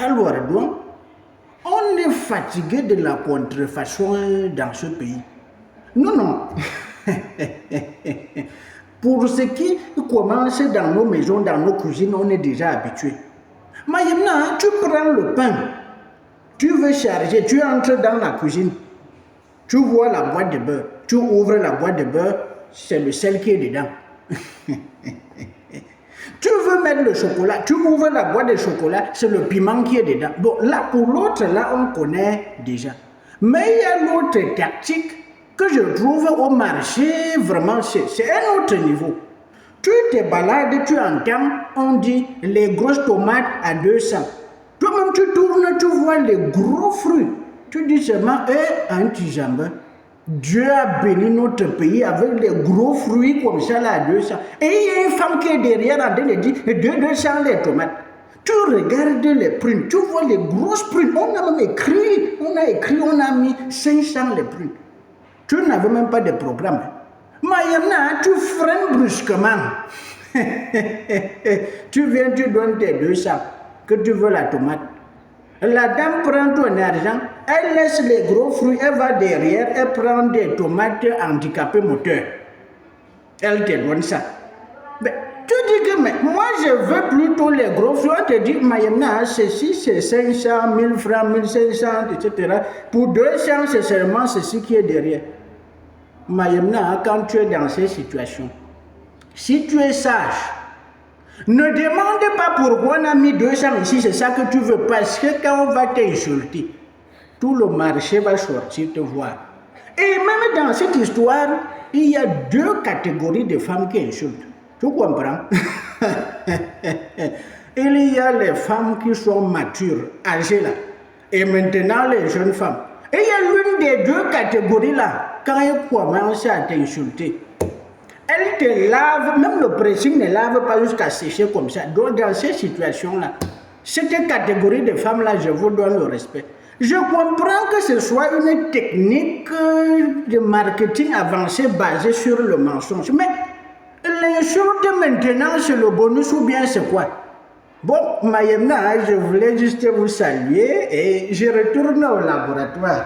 Alors, donc, on est fatigué de la contrefaçon dans ce pays. Non, non. Pour ce qui commence dans nos maisons, dans nos cuisines, on est déjà habitué. Maintenant, tu prends le pain, tu veux charger, tu entres dans la cuisine, tu vois la boîte de beurre, tu ouvres la boîte de beurre, c'est le sel qui est dedans. Tu veux mettre le chocolat, tu ouvres la boîte de chocolat, c'est le piment qui est dedans. Bon, là, pour l'autre, là, on connaît déjà. Mais il y a l'autre tactique que je trouve au marché, vraiment, c'est un autre niveau. Tu te balades, tu entends, on dit les grosses tomates à 200. Toi-même, tu tournes, tu vois les gros fruits. Tu dis seulement, un petit jambon. Dieu a béni notre pays avec des gros fruits comme ça là à 200. Et il y a une femme qui est derrière en train de dire 200 les tomates. Tu regardes les prunes, tu vois les grosses prunes. On a même écrit, on a mis 500 les prunes. Tu n'avais même pas de programme. Mayamna, tu freines brusquement. Tu viens, tu donnes tes 200, que tu veux la tomate. La dame prend ton argent, elle laisse les gros fruits, elle va derrière, elle prend des tomates handicapées moteurs. Elle te donne ça. Mais tu dis que mais moi je veux plutôt les gros fruits. On te dit, Mayamna, ceci c'est 500, 1000 francs, 1500, etc. Pour 200, c'est seulement ceci qui est derrière. Mayamna, quand tu es dans ces situations, si tu es sage, ne demande pas pourquoi on a mis 200 ici, c'est ça que tu veux, parce que quand on va t'insulter, tout le marché va sortir te voir. Et même dans cette histoire, il y a deux catégories de femmes qui insultent. Tu comprends? Il y a les femmes qui sont matures, âgées là, et maintenant les jeunes femmes. Et il y a l'une des deux catégories là, quand elles commencent à t'insulter, elle te lave, même le pressing ne lave pas jusqu'à sécher comme ça. Donc dans ces situations-là, cette catégorie de femmes-là, je vous donne le respect. Je comprends que ce soit une technique de marketing avancée basée sur le mensonge. Mais l'insulte maintenant, c'est le bonus ou bien c'est quoi? Bon, Mayemna, je voulais juste vous saluer et je retourne au laboratoire.